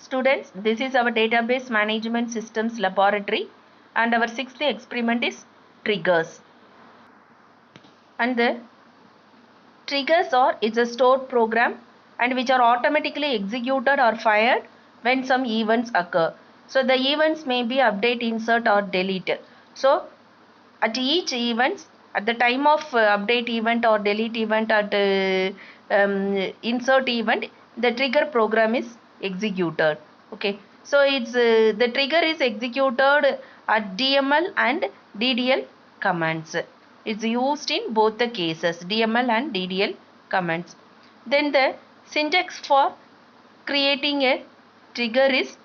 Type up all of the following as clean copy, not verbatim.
Students, this is our database management systems laboratory and our sixth experiment is triggers. And the triggers are it's a stored program and which are automatically executed or fired when some events occur. So the events may be update, insert or delete. So at each event, at the time of update event or delete event at insert event, the trigger program is executed. Okay, so it's the trigger is executed at DML and DDL commands. It's used in both the cases, DML and DDL commands. Then the syntax for creating a trigger is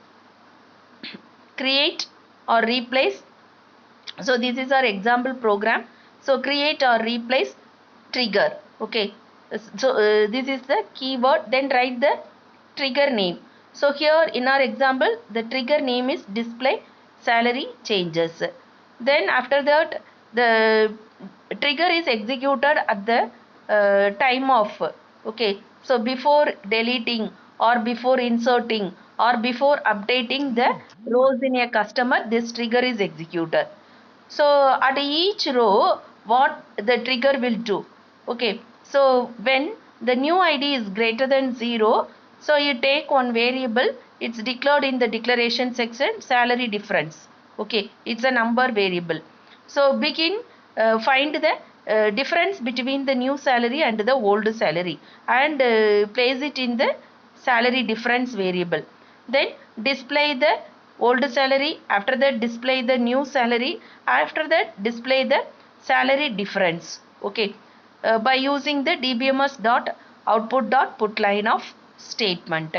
create or replace. So this is our example program. So create or replace trigger. Okay, so this is the keyword, then write the trigger name. So here in our example the trigger name is display salary changes. Then after that the trigger is executed at the time of, okay, so before deleting or before inserting or before updating the rows in a customer, this trigger is executed. So at each row what the trigger will do, okay, so when the new id is greater than 0, so you take one variable, it's declared in the declaration section, salary difference. Okay, it's a number variable. So begin find the difference between the new salary and the old salary and place it in the salary difference variable. Then display the old salary, after that display the new salary, after that display the salary difference. Okay, by using the dbms dot output dot put line of statement.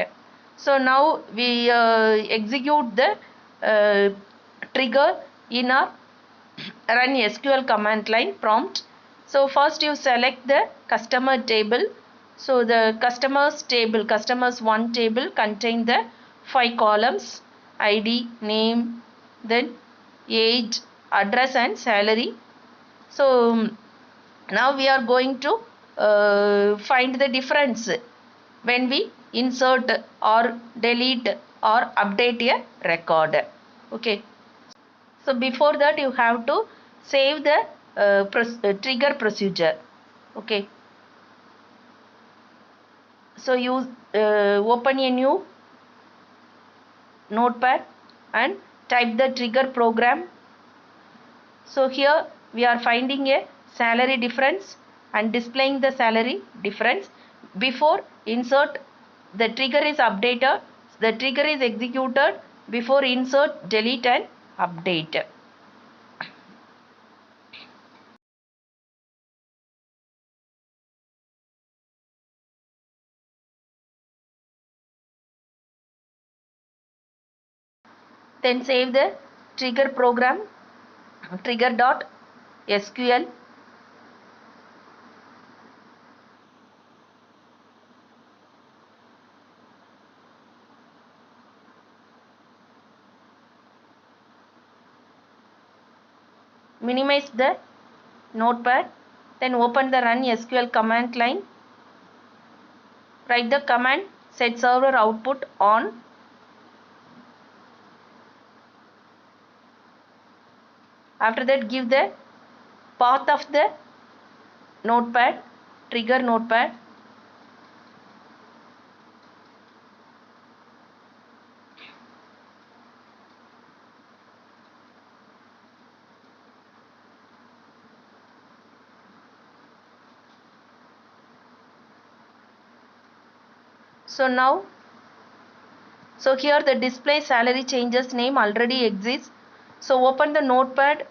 So now we execute the trigger in our run SQL command line prompt. So first you select the customer table. So the customers table, customers one table contain the 5 columns: ID, name, then age, address and salary. So now we are going to find the difference when we insert or delete or update a record. Okay, so before that you have to save the trigger procedure. Okay, so you open a new notepad and type the trigger program. So here we are finding a salary difference and displaying the salary difference. Before insert, the trigger is updated, the trigger is executed before insert, delete and update. Then save the trigger program, trigger dot SQL. Minimize the notepad, then open the run SQL command line, write the command set server output on. After that give the path of the notepad, trigger notepad. So now, so here the display salary changes name already exists. So open the notepad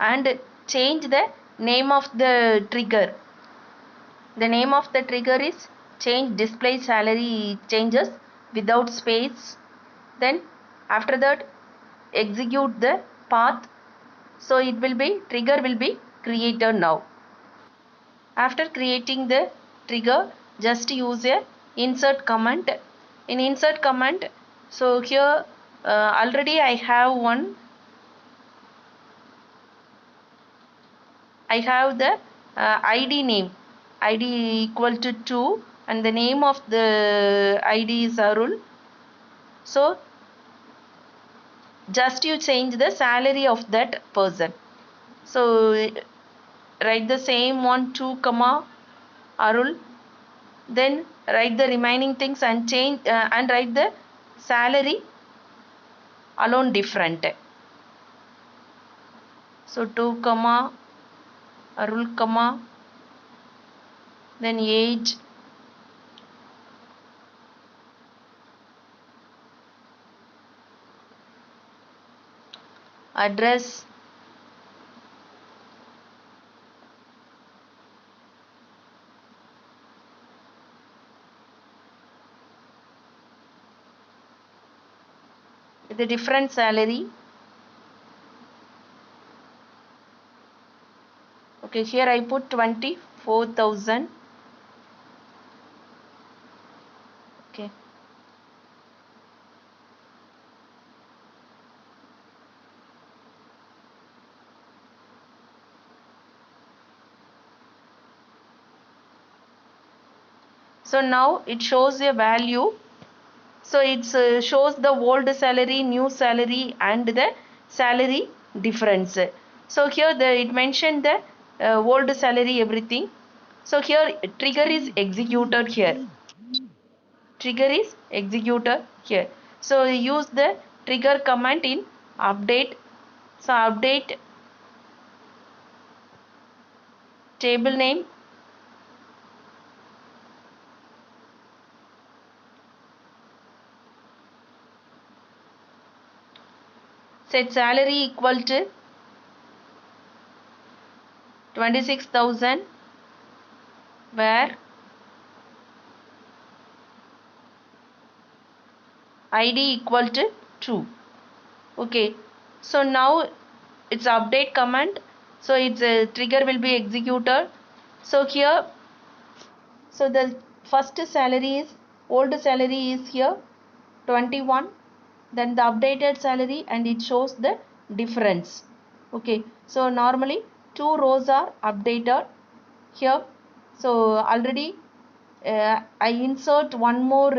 and change the name of the trigger. The name of the trigger is change display salary changes without space. Then after that execute the path. So it will be, trigger will be created now. After creating the trigger, just use a insert command. In insert command, so here already I have one, I have the ID name, ID equal to 2 and the name of the ID is Arul. So just you change the salary of that person. So write the same one, 2 comma Arul, then write the remaining things and change and write the salary alone different. So 2 comma Arul comma, then age, address, the different salary. Okay, here I put 24,000. Okay. So now it shows a value. So it shows the old salary, new salary and the salary difference. So here it mentioned the old salary everything. So here trigger is executed here. Trigger is executed here. So use the trigger command in update. So update table name, set salary equal to 26,000 where id equal to true. Okay, so now it's update command, so its trigger will be executed. So here, so the first salary is, old salary is here 21, then the updated salary and it shows the difference. Okay, so normally two rows are updated here. So already I insert one more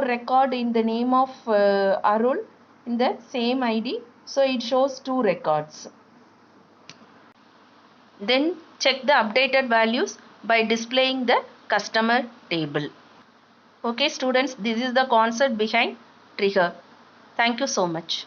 record in the name of Arul in the same ID, so it shows two records. Then check the updated values by displaying the customer table. Okay students, this is the concept behind trigger. Thank you so much.